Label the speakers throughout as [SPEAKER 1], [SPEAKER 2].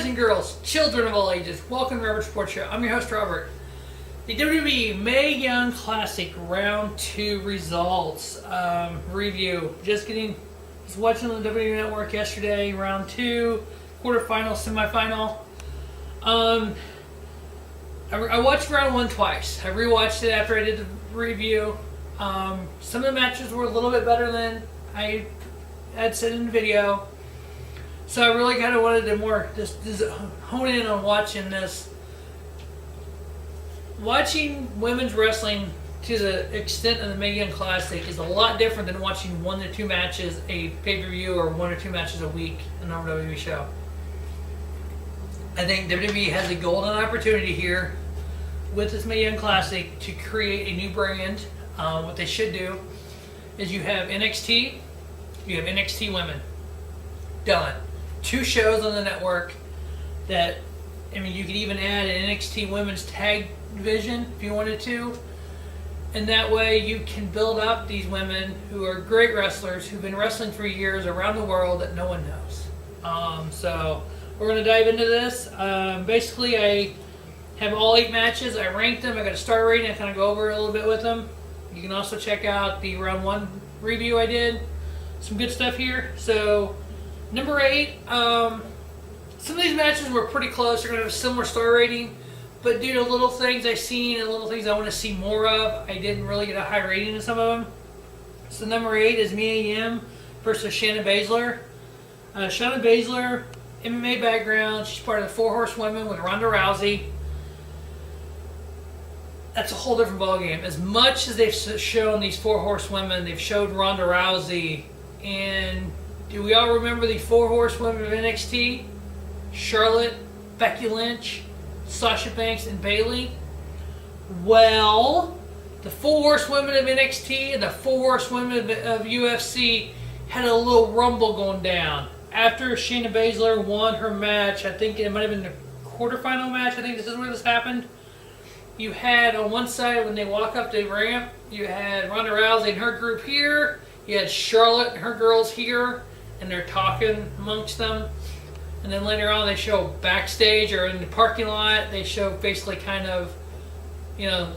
[SPEAKER 1] Boys and girls, children of all ages, welcome to Robert Sports Show. I'm your host, Robert. The WWE Mae Young Classic Round 2 results review. Just watching on the WWE Network yesterday, Round 2, quarterfinal, semifinal. I watched Round 1 twice. I rewatched it after I did the review. Some of the matches were a little bit better than I had said in the video. So I really kind of wanted to just hone in on watching this. Watching women's wrestling to the extent of the Mae Young Classic is a lot different than watching 1 to 2 matches a pay-per-view or 1 or 2 matches a week in a WWE show. I think WWE has a golden opportunity here with this Mae Young Classic to create a new brand. What they should do is you have NXT, you have NXT Women. Done. 2 shows on the network that, I mean, you could even add an NXT Women's Tag Division if you wanted to. And that way you can build up these women who are great wrestlers who've been wrestling for years around the world that no one knows. So we're going to dive into this. Basically, I have all 8 matches. I ranked them. I got a star rating. I kind of go over it a little bit with them. You can also check out the Round 1 review I did. Some good stuff here. So number 8, some of these matches were pretty close. They're going to have a similar star rating, but due to little things I've seen and little things I want to see more of, I didn't really get a high rating in some of them. So number 8 is Mia Yim versus Shayna Baszler. Shayna Baszler, MMA background. She's part of the 4 Horsewomen with Ronda Rousey. That's a whole different ballgame. As much as they've shown these 4 Horsewomen, they've showed Ronda Rousey. And do we all remember the 4 Horsewomen of NXT? Charlotte, Becky Lynch, Sasha Banks, and Bayley. Well, the 4 Horsewomen of NXT and the 4 Horsewomen of UFC had a little rumble going down. After Shayna Baszler won her match, I think it might have been the quarterfinal match, I think this is where this happened. You had on one side, when they walk up the ramp, you had Ronda Rousey and her group here. You had Charlotte and her girls here, and they're talking amongst them. And then later on, they show backstage or in the parking lot. They show basically kind of,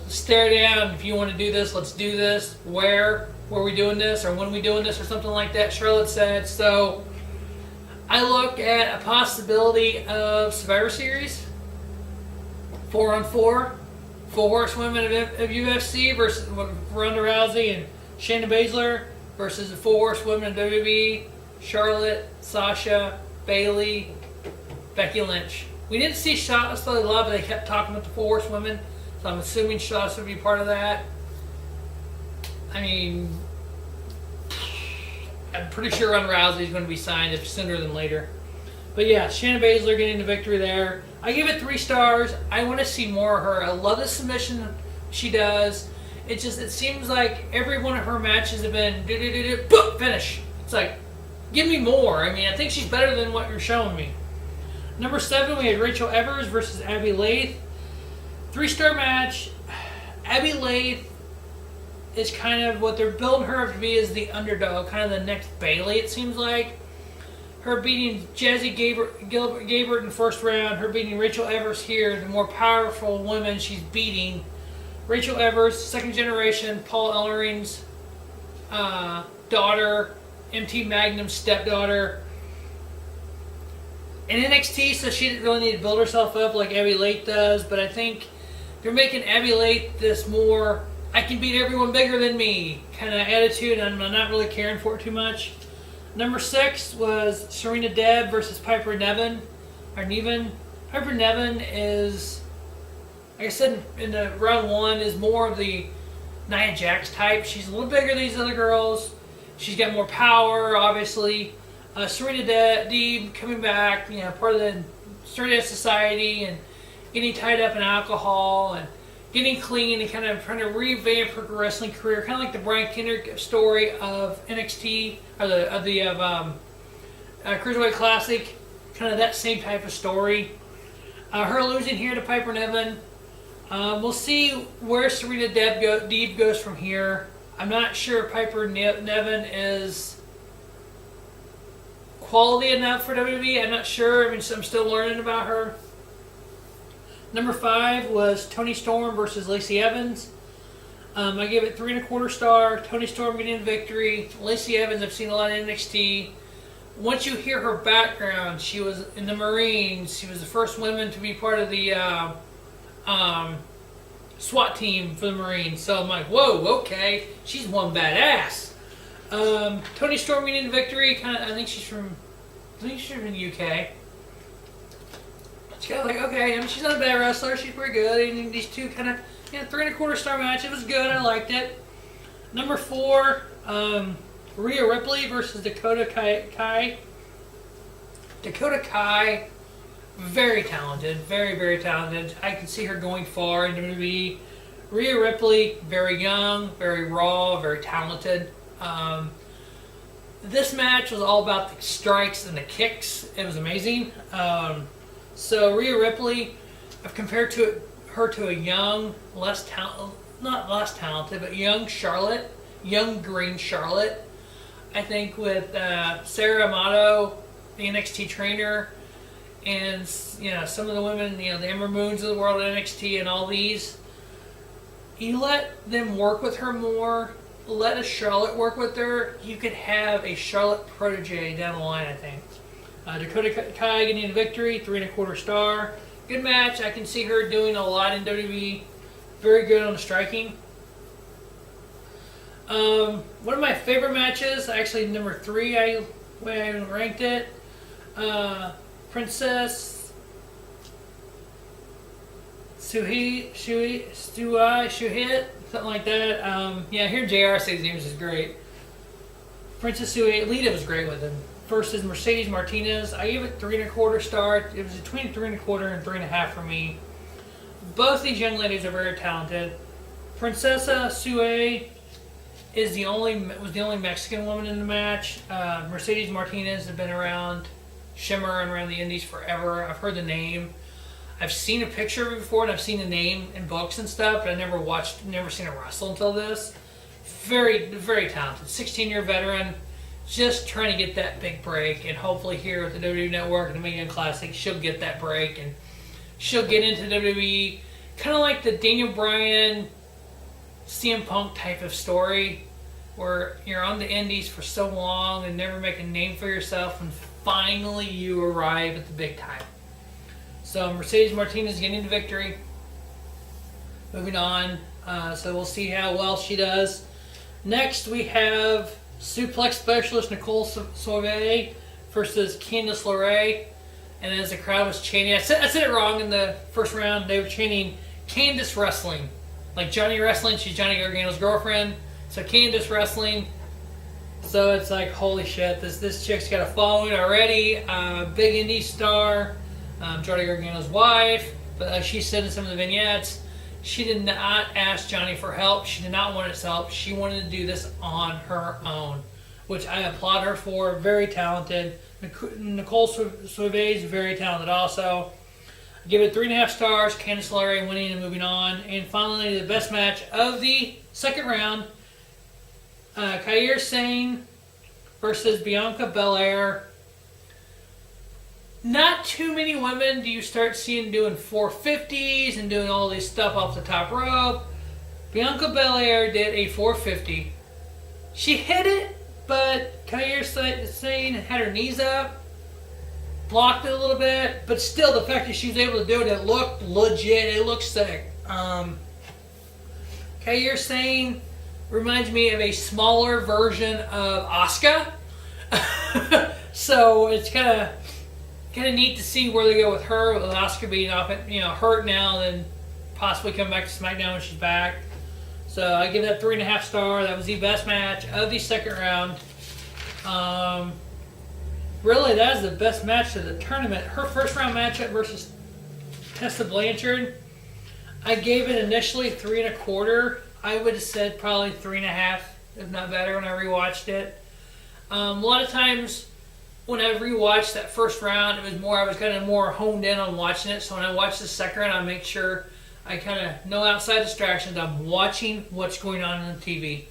[SPEAKER 1] stare down. If you want to do this, let's do this. Where are we doing this? Or when are we doing this? Or something like that, Charlotte said. So I look at a possibility of Survivor Series. 4-on-4. 4 Horsewomen of UFC versus Ronda Rousey and Shayna Baszler versus the 4 Horsewomen of WWE. Charlotte, Sasha, Bayley, Becky Lynch. We didn't see Charlotte Love, but they kept talking about the 4 Horsewomen, so I'm assuming Charlotte would be part of that. I mean, I'm pretty sure Ronda Rousey is going to be signed if sooner than later. But yeah, Shayna Baszler getting the victory there. I give it 3 stars. I want to see more of her. I love the submission she does. It seems like every one of her matches have been boom, finish. It's like, give me more. I mean, I think she's better than what you're showing me. Number 7, we had Rachel Evers versus Abby Laith. 3-star match. Abby Laith is kind of what they're building her up to be, as the underdog, kind of the next Bayley, it seems like. Her beating Jazzy Gabert in the first round. Her beating Rachel Evers here, the more powerful woman she's beating. Rachel Evers, 2nd generation, Paul Ellering's daughter, MT Magnum's stepdaughter. In NXT, so she didn't really need to build herself up like Abby Laith does, but I think they're making Abby Laith this more, I can beat everyone bigger than me kind of attitude, and I'm not really caring for it too much. Number 6 was Serena Deeb versus Piper Niven. Piper Niven is, like I said in the Round 1, is more of the Nia Jax type. She's a little bigger than these other girls. She's got more power, obviously. Serena Deeb coming back, part of the Stardust Society and getting tied up in alcohol and getting clean and kind of trying to revamp her wrestling career, kind of like the Brian Kendrick story of NXT, or the Cruiserweight Classic, kind of that same type of story. Her losing here to Piper Niven. We'll see where Serena Deeb goes from here. I'm not sure Piper Niven is quality enough for WWE. I'm not sure. I mean, so I'm still learning about her. Number 5 was Toni Storm versus Lacey Evans. I gave it 3 1/4 star. Toni Storm getting the victory. Lacey Evans, I've seen a lot of NXT. Once you hear her background, she was in the Marines. She was the first woman to be part of the SWAT team for the Marines. So I'm like, whoa, okay, she's one badass. Toni Storm getting the victory. I think she's from the UK. She's kind of like, okay, I mean, she's not a bad wrestler. She's pretty good. And these two kind of, 3 1/4 star match. It was good. I liked it. Number 4, Rhea Ripley versus Dakota Kai. Dakota Kai, very talented. Very, very talented. I can see her going far in WWE. Rhea Ripley, very young, very raw, very talented. This match was all about the strikes and the kicks. It was amazing. So Rhea Ripley, I've compared her to a young, not less talented, but young Charlotte, young green Charlotte. I think with Sarah Amato, the NXT trainer, and some of the women, the Ember Moons of the world at NXT, and all these. You let them work with her more. Let a Charlotte work with her. You could have a Charlotte protege down the line, I think. Dakota Kai getting a victory, 3 1/4 star. Good match. I can see her doing a lot in WWE. Very good on the striking. One of my favorite matches, actually number 3, I ranked it. Princess Shuhit, something like that. Hearing JR say his name is great. Princess Shuhit, Lita was great with him. Versus Mercedes Martinez. I gave it 3 1/4 star. It was between 3 1/4 and 3.5 for me. Both these young ladies are very talented. Princesa Sue was the only Mexican woman in the match. Mercedes Martinez has been around Shimmer and around the Indies forever. I've heard the name. I've seen a picture of her before, and I've seen the name in books and stuff, but I never seen her wrestle until this. Very, very talented. 16-year veteran. Just trying to get that big break, and hopefully here with the WWE Network and the Mania Classic, she'll get that break, and she'll get into WWE. Kind of like the Daniel Bryan, CM Punk type of story, where you're on the Indies for so long and never make a name for yourself, and finally you arrive at the big time. So Mercedes Martinez getting the victory. Moving on, so we'll see how well she does. Next we have suplex specialist Nicole Sauvé versus Candice LeRae. And as the crowd was chanting, I said it wrong in the first round, they were chanting Candice Wrestling. Like Johnny Wrestling, she's Johnny Gargano's girlfriend. So Candice Wrestling. So it's like, holy shit, this chick's got a following already. Big indie star, Johnny Gargano's wife. But she said in some of the vignettes, she did not ask Johnny for help. She did not want his help. She wanted to do this on her own, which I applaud her for. Very talented. Nicole Sauvé is very talented also. I give it 3.5 stars. Candice LeRae winning and moving on. And finally, the best match of the second round. Kairi Sane versus Bianca Belair. Not too many women do you start seeing doing 450s and doing all this stuff off the top rope. Bianca Belair did a 450. She hit it, but Kairi Sane had her knees up, blocked it a little bit, but still the fact that she was able to do it looked legit. It looked sick. Kairi Sane reminds me of a smaller version of Asuka. So it's kind of neat to see where they go with her, with Asuka being off, hurt now, and then possibly come back to SmackDown when she's back. So I give that 3.5 star. That was the best match of the second round. Really, that is the best match of the tournament. Her first round matchup versus Tessa Blanchard, I gave it initially 3 1/4. I would have said probably 3.5, if not better, when I rewatched it. A lot of times when I rewatched that first round, I was kind of more honed in on watching it. So when I watch the second round, I make sure I kind of no outside distractions. I'm watching what's going on the TV.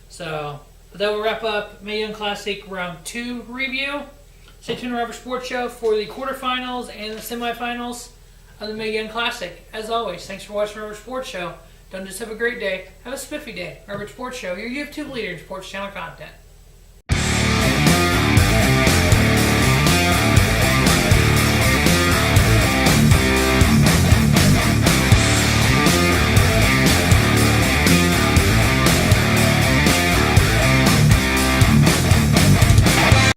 [SPEAKER 1] So, but that will wrap up Mae Young Classic Round 2 review. Stay tuned to Robert Sports Show for the quarterfinals and the semifinals of the Mega Young Classic. As always, thanks for watching Robert Sports Show. Don't just have a great day, have a spiffy day. Robert Sports Show, your YouTube leader in sports channel content.